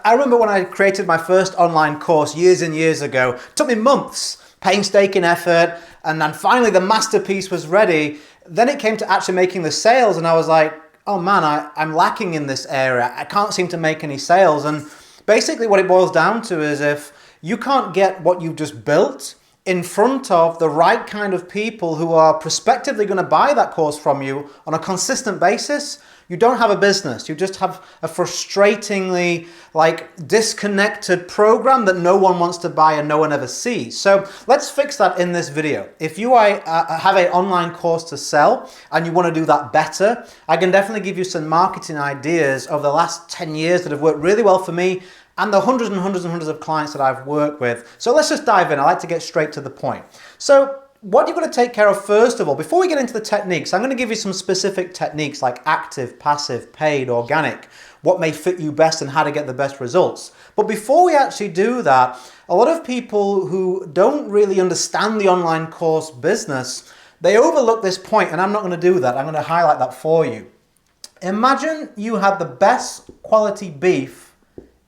I remember when I created my first online course years and years ago. It took me months, painstaking effort, and then finally the masterpiece was ready. Then it came to actually making the sales, and I was like, oh man, I'm lacking in this area. I can't seem to make any sales. And basically what it boils down to is if you can't get what you've just built in front of the right kind of people who are prospectively going to buy that course from you on a consistent basis, you don't have a business. You just have a frustratingly disconnected program that no one wants to buy and no one ever sees. So let's fix that in this video. If you have an online course to sell and you want to do that better, I can definitely give you some marketing ideas over the last 10 years that have worked really well for me and the hundreds and hundreds and hundreds of clients that I've worked with. So let's just dive in. I like to get straight to the point. So what you're going to take care of first of all, before we get into the techniques, I'm going to give you some specific techniques like active, passive, paid, organic, what may fit you best and how to get the best results. But before we actually do that, a lot of people who don't really understand the online course business, they overlook this point, and I'm not going to do that. I'm going to highlight that for you. Imagine you had the best quality beef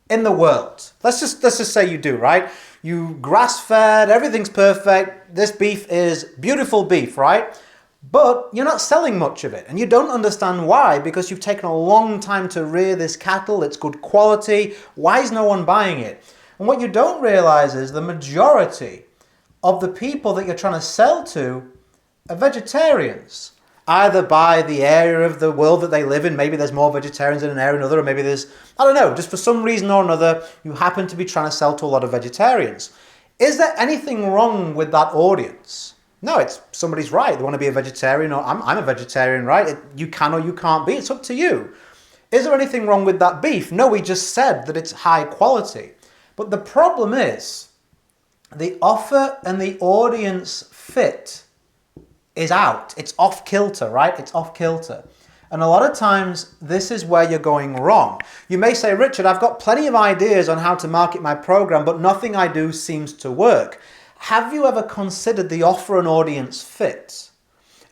in the world. Let's just say you do, right? You grass-fed, everything's perfect. This beef is beautiful beef, right? But you're not selling much of it, and you don't understand why, because you've taken a long time to rear this cattle. It's good quality. Why is no one buying it? And what you don't realize is the majority of the people that you're trying to sell to are vegetarians. Either by the area of the world that they live in, maybe there's more vegetarians in an area or another, or maybe there's, I don't know, just for some reason or another, you happen to be trying to sell to a lot of vegetarians. Is there anything wrong with that audience? No, it's somebody's right. They want to be a vegetarian, or I'm a vegetarian, right? You can or you can't be. It's up to you. Is there anything wrong with that beef? No, we just said that it's high quality. But the problem is the offer and the audience fit is out. It's off kilter, right? It's off kilter. And a lot of times this is where you're going wrong. You may say, Richard, I've got plenty of ideas on how to market my program, but nothing I do seems to work. Have you ever considered the offer and audience fit?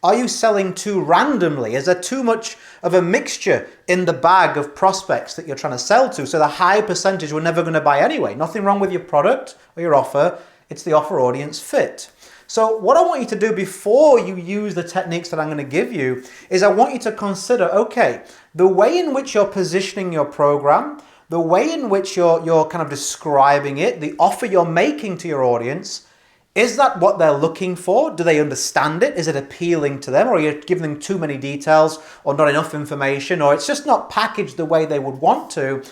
Are you selling too randomly? Is there too much of a mixture in the bag of prospects that you're trying to sell to? So the high percentage we're never going to buy anyway. Nothing wrong with your product or your offer. It's the offer audience fit. So what I want you to do before you use the techniques that I'm going to give you is I want you to consider, okay, the way in which you're positioning your program, the way in which you're kind of describing it, the offer you're making to your audience, is that what they're looking for? Do they understand it? Is it appealing to them? Or are you giving them too many details or not enough information, or it's just not packaged the way they would want to?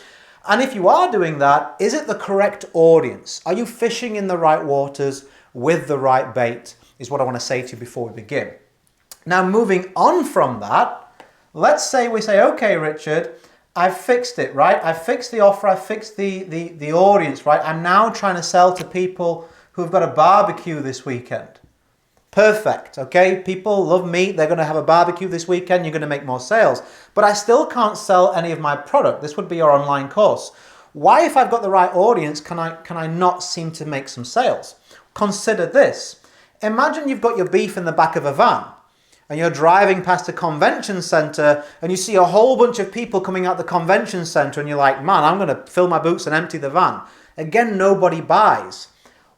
And if you are doing that, is it the correct audience? Are you fishing in the right waters with the right bait, is what I want to say to you before we begin. Now, moving on from that, let's say we say, okay, Richard, I've fixed it, right? I've fixed the offer, I've fixed the audience, right? I'm now trying to sell to people who've got a barbecue this weekend. Perfect, okay? People love meat, they're going to have a barbecue this weekend, you're going to make more sales. But I still can't sell any of my product. This would be your online course. Why, if I've got the right audience, can I not seem to make some sales? Consider this. Imagine you've got your beef in the back of a van and you're driving past a convention center and you see a whole bunch of people coming out the convention center and you're like, man, I'm going to fill my boots and empty the van. Again, nobody buys.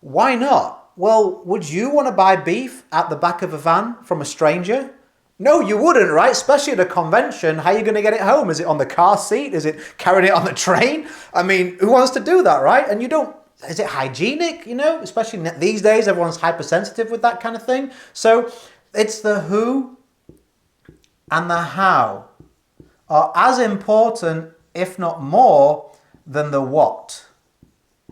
Why not? Well, would you want to buy beef at the back of a van from a stranger? No, you wouldn't, right? Especially at a convention. How are you going to get it home? Is it on the car seat? Is it carrying it on the train? I mean, who wants to do that, right? And you don't. Is it hygienic, especially these days, everyone's hypersensitive with that kind of thing. So it's the who and the how are as important, if not more, than the what.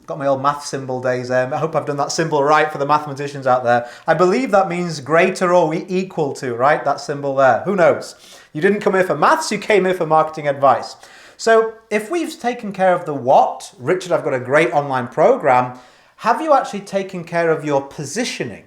Got my old math symbol days there. I hope I've done that symbol right for the mathematicians out there. I believe that means greater or equal to, right? That symbol there. Who knows? You didn't come here for maths, you came here for marketing advice. So if we've taken care of the what, Richard, I've got a great online program, have you actually taken care of your positioning?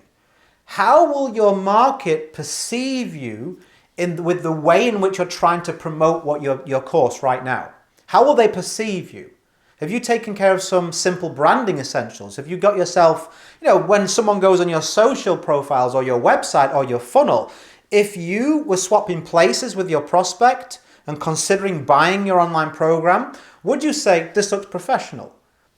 How will your market perceive you with the way in which you're trying to promote your course right now? How will they perceive you? Have you taken care of some simple branding essentials? Have you got yourself, when someone goes on your social profiles or your website or your funnel, if you were swapping places with your prospect and considering buying your online program, Would you say this looks professional?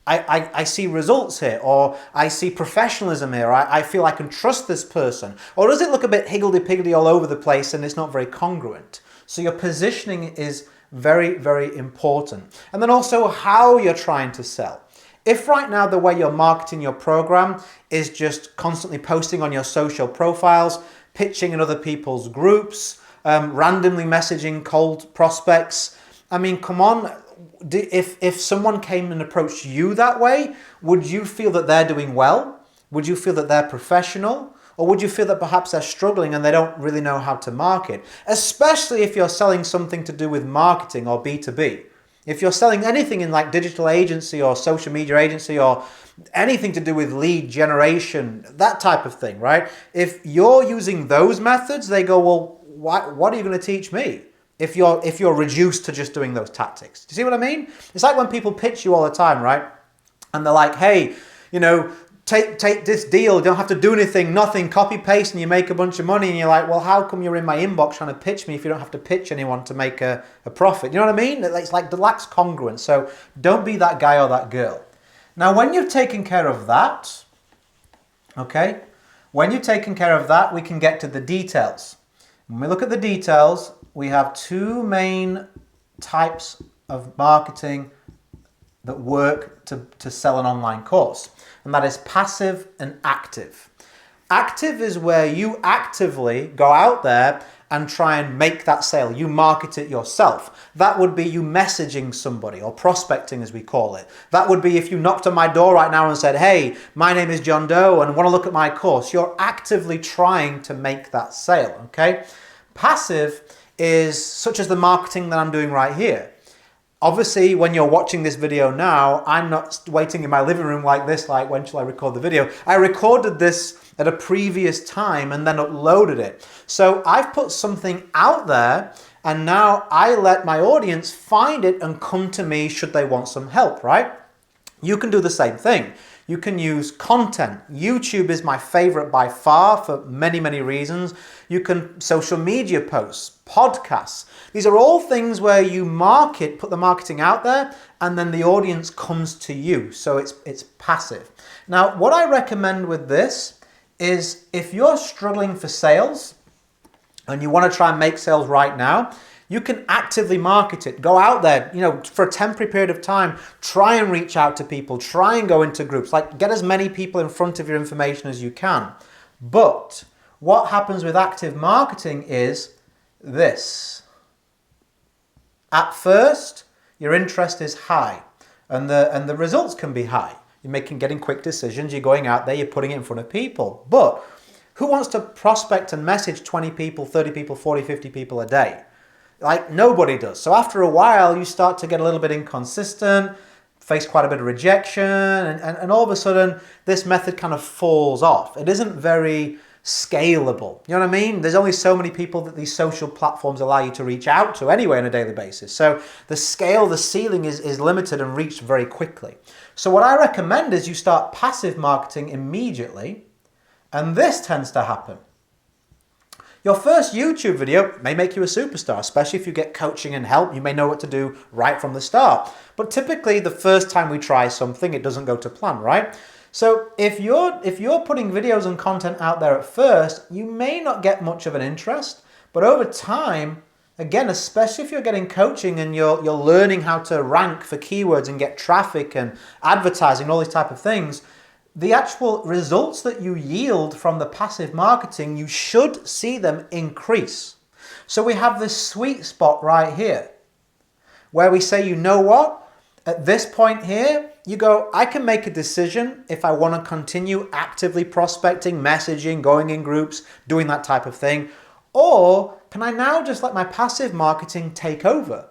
I see results here, or I see professionalism here, I feel I can trust this person? Or does it look a bit higgledy-piggledy all over the place and it's not very congruent? So your positioning is very, very important. And then also how you're trying to sell. If right now the way you're marketing your program is just constantly posting on your social profiles, pitching in other people's groups, randomly messaging cold prospects, I mean, come on. If someone came and approached you that way, would you feel that they're doing well? Would you feel that they're professional? Or would you feel that perhaps they're struggling and they don't really know how to market? Especially if you're selling something to do with marketing or B2B. If you're selling anything in like digital agency or social media agency or anything to do with lead generation, that type of thing, right? If you're using those methods, they go, well, what are you going to teach me? If you're reduced to just doing those tactics. Do you see what I mean? It's like when people pitch you all the time, right? And they're like, hey, take this deal, you don't have to do anything, nothing, copy paste and you make a bunch of money. And you're like, well, how come you're in my inbox trying to pitch me if you don't have to pitch anyone to make a profit? You know what I mean? It's like the lacks congruence. So don't be that guy or that girl. Now, when you've taken care of that, okay, when you've taken care of that, we can get to the details. When we look at the details, we have two main types of marketing that work to sell an online course, and that is passive and active. Active is where you actively go out there and try and make that sale. You market it yourself. That would be you messaging somebody, or prospecting as we call it. That would be if you knocked on my door right now and said, hey, my name is John Doe and want to look at my course. You're actively trying to make that sale, okay? Passive is such as the marketing that I'm doing right here. Obviously, when you're watching this video now, I'm not waiting in my living room like this, like when shall I record the video? I recorded this at a previous time and then uploaded it. So I've put something out there and now I let my audience find it and come to me should they want some help, right? You can do the same thing. You can use content. YouTube is my favorite by far for many, many reasons. You can social media posts, podcasts. These are all things where you put the marketing out there, and then the audience comes to you. So it's passive. Now, what I recommend with this is if you're struggling for sales and you want to try and make sales right now, you can actively market it. Go out there, for a temporary period of time, try and reach out to people, try and go into groups, like get as many people in front of your information as you can. But what happens with active marketing is this. At first, your interest is high and the results can be high. You're getting quick decisions, you're going out there, you're putting it in front of people. But who wants to prospect and message 20 people, 30 people, 40, 50 people a day? Like nobody does. So after a while, you start to get a little bit inconsistent, face quite a bit of rejection, and all of a sudden, this method kind of falls off. It isn't very scalable. You know what I mean? There's only so many people that these social platforms allow you to reach out to anyway on a daily basis. So the ceiling is limited and reached very quickly. So what I recommend is you start passive marketing immediately, and this tends to happen. Your first YouTube video may make you a superstar, especially if you get coaching and help. You may know what to do right from the start. But typically, the first time we try something, it doesn't go to plan, right? So if you're putting videos and content out there at first, you may not get much of an interest. But over time, again, especially if you're getting coaching and you're learning how to rank for keywords and get traffic and advertising and all these type of things, the actual results that you yield from the passive marketing, you should see them increase. So we have this sweet spot right here where we say, you know what? At this point here, you go, I can make a decision if I want to continue actively prospecting, messaging, going in groups, doing that type of thing. Or can I now just let my passive marketing take over?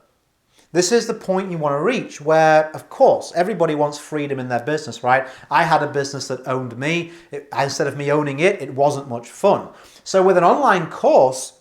This is the point you want to reach where, of course, everybody wants freedom in their business, right? I had a business that owned me. Instead of me owning it, it wasn't much fun. So with an online course,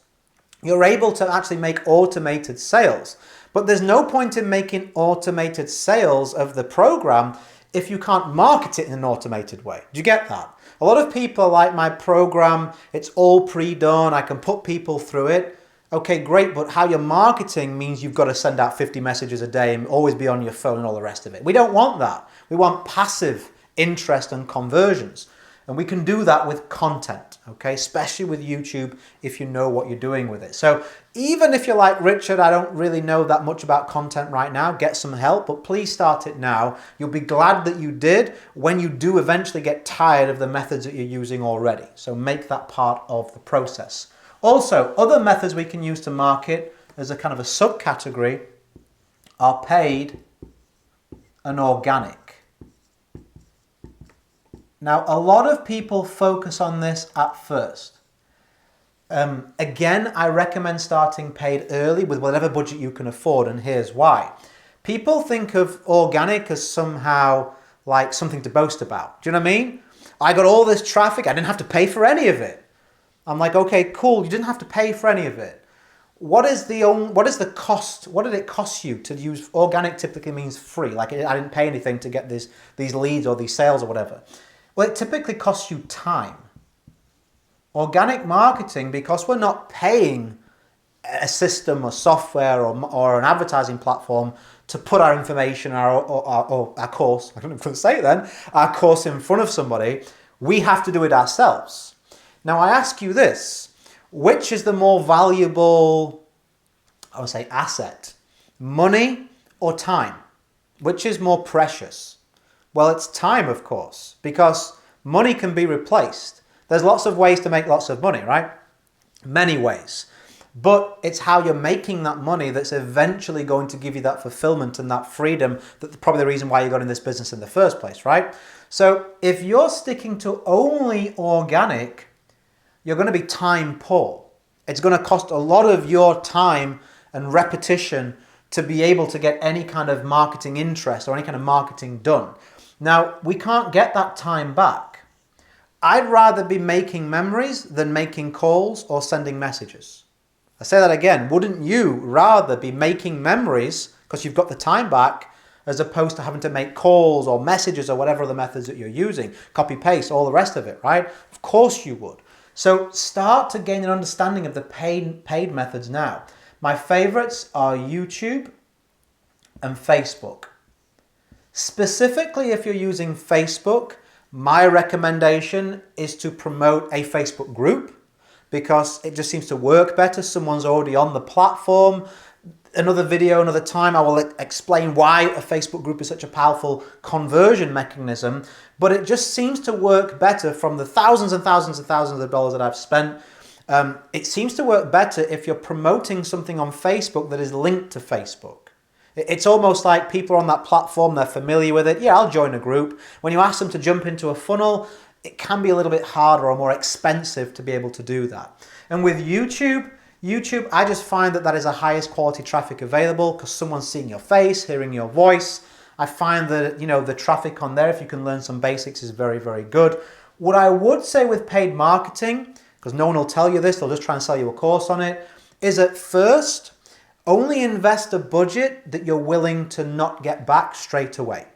you're able to actually make automated sales. But there's no point in making automated sales of the program if you can't market it in an automated way. Do you get that? A lot of people like my program, it's all pre-done, I can put people through it. Okay, great, but how you're marketing means you've got to send out 50 messages a day and always be on your phone and all the rest of it. We don't want that. We want passive interest and conversions. And we can do that with content, okay? Especially with YouTube if you know what you're doing with it. So even if you're like, Richard, I don't really know that much about content right now, get some help, but please start it now. You'll be glad that you did when you do eventually get tired of the methods that you're using already. So make that part of the process. Also, other methods we can use to market as a kind of a subcategory are paid and organic. Now, a lot of people focus on this at first. Again, I recommend starting paid early with whatever budget you can afford, and here's why. People think of organic as somehow like something to boast about. Do you know what I mean? I got all this traffic, I didn't have to pay for any of it. I'm like, okay, cool, you didn't have to pay for any of it. What is the cost? What did it cost you to use? Organic typically means free, like I didn't pay anything to get these leads or these sales or whatever. Well, it typically costs you time. Organic marketing, because we're not paying a system or software or an advertising platform to put our information or our course, I don't know if I can say it then, our course in front of somebody, we have to do it ourselves. Now I ask you this, which is the more valuable, I would say, asset? Money or time? Which is more precious? Well, it's time, of course, because money can be replaced. There's lots of ways to make lots of money, right? Many ways. But it's how you're making that money that's eventually going to give you that fulfillment and that freedom, that's probably the reason why you got in this business in the first place, right? So if you're sticking to only organic, you're going to be time poor. It's going to cost a lot of your time and repetition to be able to get any kind of marketing interest or any kind of marketing done. Now, we can't get that time back. I'd rather be making memories than making calls or sending messages. I say that again. Wouldn't you rather be making memories because you've got the time back as opposed to having to make calls or messages or whatever the methods that you're using, copy, paste, all the rest of it, right? Of course you would. So start to gain an understanding of the paid methods now. My favorites are YouTube and Facebook. Specifically, if you're using Facebook, my recommendation is to promote a Facebook group because it just seems to work better. Someone's already on the platform. Another video, another time, I will explain why a Facebook group is such a powerful conversion mechanism, but it just seems to work better from the thousands and thousands and thousands of dollars that I've spent. It seems to work better if you're promoting something on Facebook that is linked to Facebook. It's almost like people are on that platform, they're familiar with it. Yeah, I'll join a group. When you ask them to jump into a funnel, it can be a little bit harder or more expensive to be able to do that. And with YouTube, I just find that is the highest quality traffic available because someone's seeing your face, hearing your voice. I find that, the traffic on there, if you can learn some basics, is very, very good. What I would say with paid marketing, because no one will tell you this, they'll just try and sell you a course on it, is at first, only invest a budget that you're willing to not get back straight away.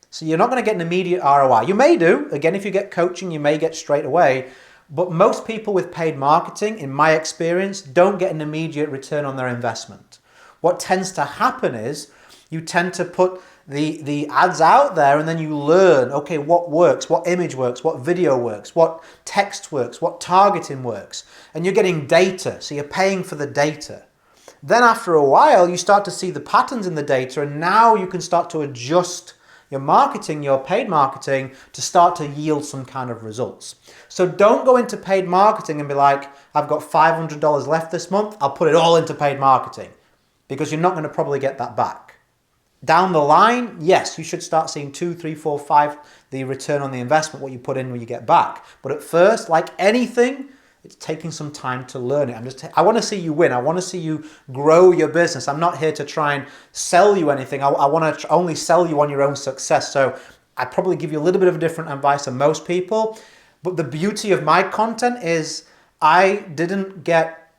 So you're not going to get an immediate ROI. You may do. Again, if you get coaching, you may get straight away. But most people with paid marketing, in my experience, don't get an immediate return on their investment. What tends to happen is you tend to put the ads out there and then you learn, okay, what works, what image works, what video works, what text works, what targeting works. And you're getting data, so you're paying for the data. Then after a while, you start to see the patterns in the data, and now you can start to adjust your marketing, your paid marketing, to start to yield some kind of results. So don't go into paid marketing and be like, I've got $500 left this month, I'll put it all into paid marketing, because you're not going to probably get that back. Down the line, yes, you should start seeing 2, 3, 4, 5, the return on the investment, what you put in, what you get back. But at first, like anything, it's taking some time to learn it. I want to see you win. I want to see you grow your business. I'm not here to try and sell you anything. I want to only sell you on your own success. So I probably give you a little bit of different advice than most people. But the beauty of my content is I didn't get,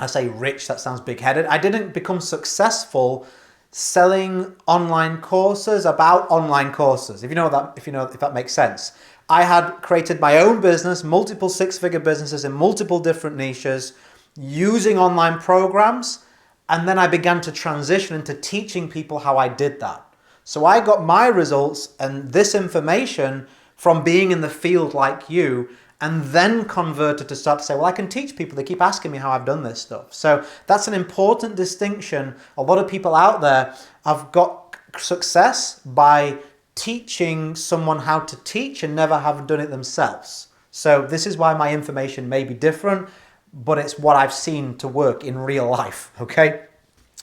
I say rich, that sounds big-headed. I didn't become successful selling online courses about online courses. If that makes sense. I had created my own business, multiple six-figure businesses in multiple different niches, using online programs, and then I began to transition into teaching people how I did that. So I got my results and this information from being in the field like you, and then converted to start to say, well, I can teach people. They keep asking me how I've done this stuff. So that's an important distinction. A lot of people out there have got success by teaching someone how to teach and never have done it themselves. So this is why my information may be different, but it's what I've seen to work in real life, okay?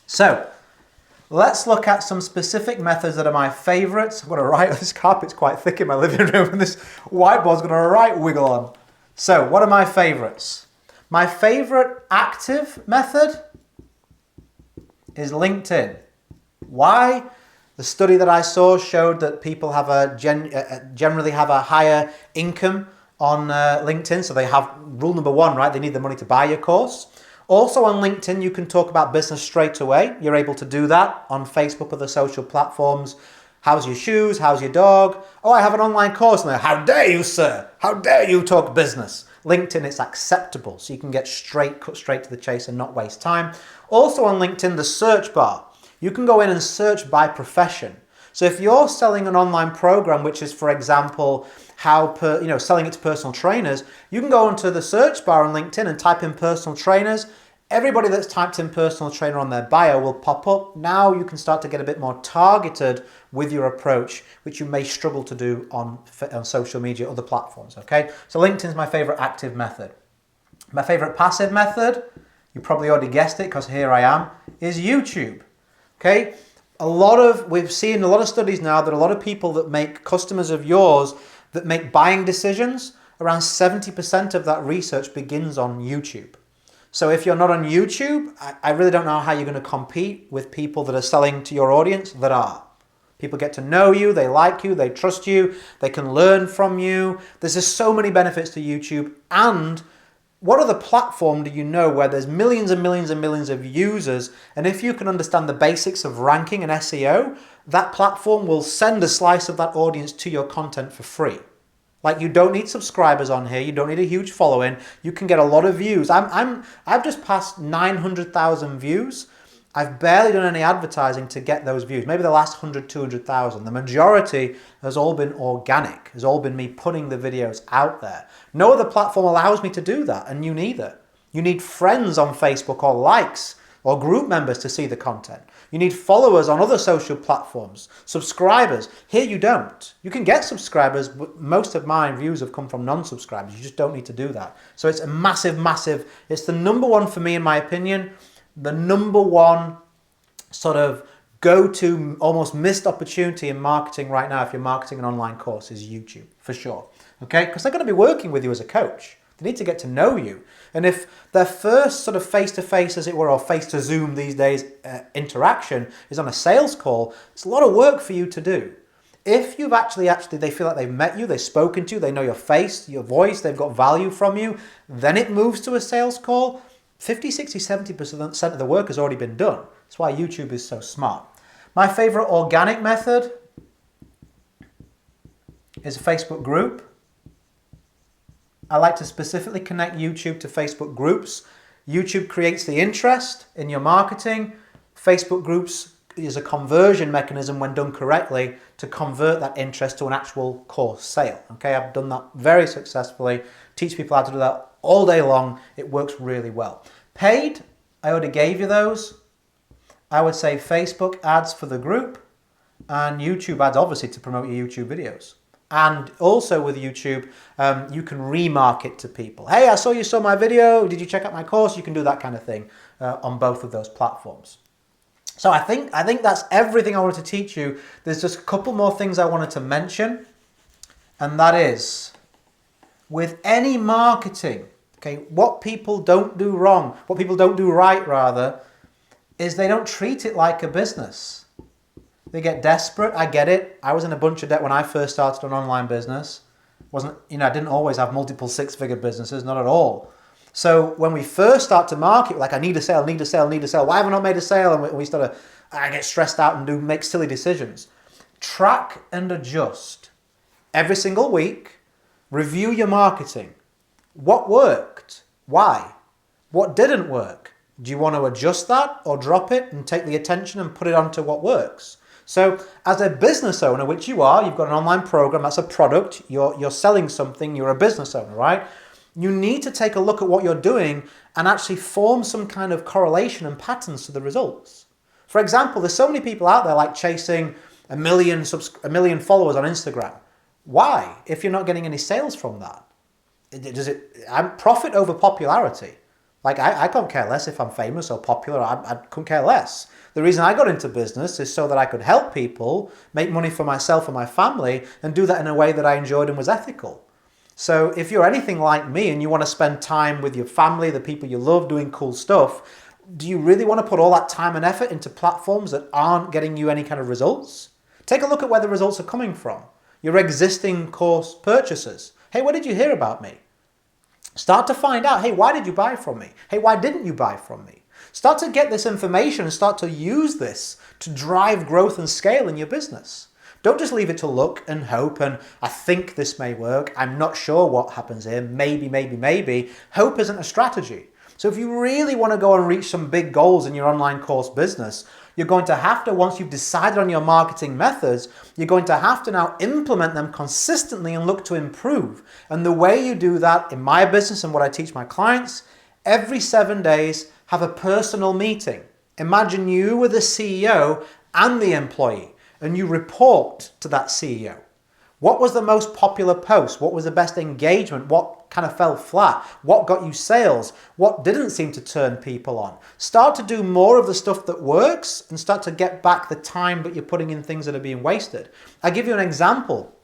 So let's look at some specific methods that are my favorites. I'm going to write, this carpet's quite thick in my living room, and this whiteboard's going to right wiggle on. So what are my favorites? My favorite active method is LinkedIn. Why? The study that I saw showed that people have generally have a higher income on LinkedIn. So they have rule number one, right? They need the money to buy your course. Also on LinkedIn, you can talk about business straight away. You're able to do that on Facebook or the social platforms. How's your shoes? How's your dog? Oh, I have an online course. And how dare you, sir? How dare you talk business? LinkedIn, it's acceptable. So you can cut straight to the chase and not waste time. Also on LinkedIn, the search bar. You can go in and search by profession. So if you're selling an online program, which is, for example, selling it to personal trainers, you can go onto the search bar on LinkedIn and type in personal trainers. Everybody that's typed in personal trainer on their bio will pop up. Now you can start to get a bit more targeted with your approach, which you may struggle to do on social media, other platforms, okay? So LinkedIn is my favorite active method. My favorite passive method, you probably already guessed it because here I am, is YouTube. Okay, we've seen a lot of studies now that a lot of people that make customers of yours that make buying decisions, around 70% of that research begins on YouTube. So if you're not on YouTube, I really don't know how you're going to compete with people that are selling to your audience that are. People get to know you, they like you, they trust you, they can learn from you. There's just so many benefits to YouTube. And what other platform do you know where there's millions and millions and millions of users, and if you can understand the basics of ranking and SEO, that platform will send a slice of that audience to your content for free. Like, you don't need subscribers on here, you don't need a huge following, you can get a lot of views. I've just passed 900,000 views. I've barely done any advertising to get those views. Maybe the last 100, 200,000. The majority has all been organic, has all been me putting the videos out there. No other platform allows me to do that, and you neither. You need friends on Facebook or likes or group members to see the content. You need followers on other social platforms, subscribers. Here you don't. You can get subscribers, but most of my views have come from non-subscribers. You just don't need to do that. So it's a massive, it's the number one for me, in my opinion, the number one sort of go-to, almost missed opportunity in marketing right now if you're marketing an online course is YouTube, for sure. Okay? Because they're going to be working with you as a coach. They need to get to know you. And if their first sort of face-to-face, as it were, or face-to-Zoom these days interaction is on a sales call, it's a lot of work for you to do. If you've actually, they feel like they've met you, they've spoken to you, they know your face, your voice, they've got value from you, then it moves to a sales call. 50, 60, 70% of the work has already been done. That's why YouTube is so smart. My favorite organic method is a Facebook group. I like to specifically connect YouTube to Facebook groups. YouTube creates the interest in your marketing. Facebook groups is a conversion mechanism when done correctly to convert that interest to an actual course sale. Okay, I've done that very successfully. Teach people how to do that all day long. It works really well. Paid, I already gave you those. I would say Facebook ads for the group and YouTube ads, obviously, to promote your YouTube videos. And also with YouTube, you can remarket to people. Hey, I saw you saw my video. Did you check out my course? You can do that kind of thing on both of those platforms. So I think that's everything I wanted to teach you. There's just a couple more things I wanted to mention. And that is, with any marketing, okay, what people don't do wrong, what people don't do right rather, is they don't treat it like a business. They get desperate. I get it. I was in a bunch of debt when I first started an online business. I didn't always have multiple six-figure businesses, not at all. So when we first start to market, like I need a sale, need a sale, need a sale. Why have I not made a sale? And we start to, I get stressed out and make silly decisions. Track and adjust every single week. Review your marketing. What worked? Why? What didn't work? Do you want to adjust that or drop it and take the attention and put it onto what works? So as a business owner, which you are, you've got an online program, that's a product, you're selling something, you're a business owner, right? You need to take a look at what you're doing and actually form some kind of correlation and patterns to the results. For example, there's so many people out there like chasing a million followers on Instagram. Why? If you're not getting any sales from that? I'm profit over popularity. Like I can't care less if I'm famous or popular, I couldn't care less. The reason I got into business is so that I could help people, make money for myself and my family, and do that in a way that I enjoyed and was ethical. So if you're anything like me and you want to spend time with your family, the people you love, doing cool stuff, do you really want to put all that time and effort into platforms that aren't getting you any kind of results? Take a look at where the results are coming from. Your existing course purchasers. Hey, where did you hear about me? Start to find out, hey, why did you buy from me? Hey, why didn't you buy from me? Start to get this information and start to use this to drive growth and scale in your business. Don't just leave it to look and hope and I think this may work. I'm not sure what happens here. Maybe. Hope isn't a strategy. So if you really want to go and reach some big goals in your online course business, you're going to have to, once you've decided on your marketing methods, you're going to have to now implement them consistently and look to improve. And the way you do that in my business and what I teach my clients, every 7 days, have a personal meeting. Imagine you were the CEO and the employee, and you report to that CEO. What was the most popular post? What was the best engagement? What kind of fell flat? What got you sales? What didn't seem to turn people on? Start to do more of the stuff that works and start to get back the time that you're putting in things that are being wasted. I'll give you an example.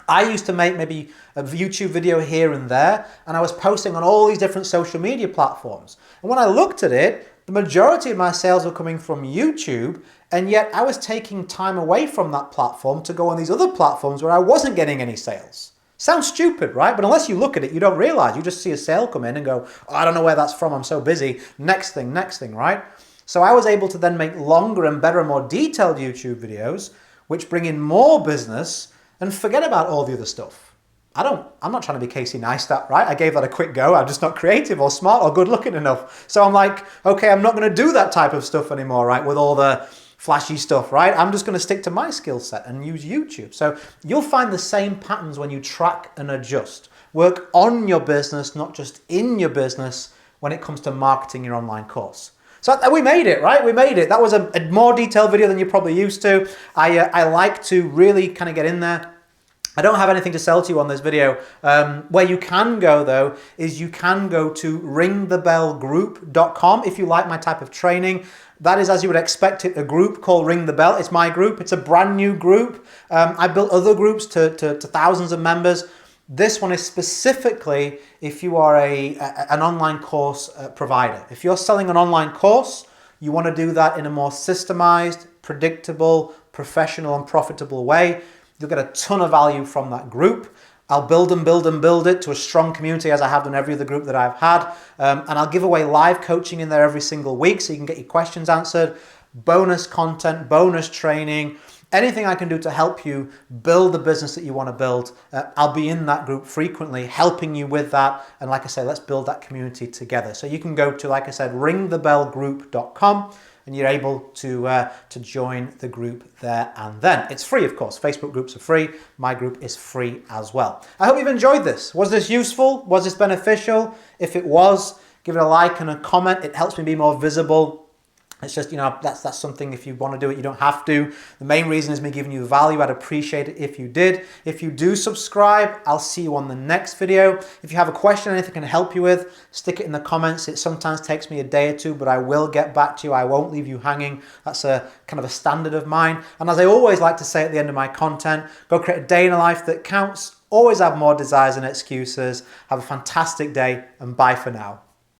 I used to make maybe a YouTube video here and there, and I was posting on all these different social media platforms. And when I looked at it, the majority of my sales were coming from YouTube, and yet I was taking time away from that platform to go on these other platforms where I wasn't getting any sales. Sounds stupid, right? But unless you look at it, you don't realize. You just see a sale come in and go, oh, I don't know where that's from, I'm so busy. Next thing, right? So I was able to then make longer and better and more detailed YouTube videos, which bring in more business, and forget about all the other stuff. I'm not trying to be Casey Neistat, right? I gave that a quick go. I'm just not creative or smart or good looking enough. So I'm like, okay, I'm not going to do that type of stuff anymore, right? With all the flashy stuff, right? I'm just going to stick to my skill set and use YouTube. So you'll find the same patterns when you track and adjust. Work on your business, not just in your business when it comes to marketing your online course. So we made it, right? We made it. That was a more detailed video than you're probably used to. I like to really kind of get in there. I don't have anything to sell to you on this video. Where you can go though, is you can go to ringthebellgroup.com if you like my type of training. That is, as you would expect it, a group called Ring the Bell. It's my group. It's a brand new group. I built other groups to thousands of members. This one is specifically if you are an online course provider. If you're selling an online course, you want to do that in a more systemized, predictable, professional and profitable way. You'll get a ton of value from that group. I'll build it to a strong community as I have done every other group that I've had. And I'll give away live coaching in there every single week so you can get your questions answered, bonus content, bonus training, anything I can do to help you build the business that you want to build. I'll be in that group frequently, helping you with that. And like I say, let's build that community together. So you can go to, like I said, ringthebellgroup.com. And you're able to join the group there and then. It's free, of course. Facebook groups are free. My group is free as well. I hope you've enjoyed this. Was this useful? Was this beneficial? If it was, give it a like and a comment. It helps me be more visible. It's just, that's something, if you want to do it, you don't have to. The main reason is me giving you value. I'd appreciate it if you did. If you do subscribe, I'll see you on the next video. If you have a question, anything I can help you with, stick it in the comments. It sometimes takes me a day or two, but I will get back to you. I won't leave you hanging. That's a kind of a standard of mine. And as I always like to say at the end of my content, go create a day in a life that counts. Always have more desires than excuses. Have a fantastic day and bye for now.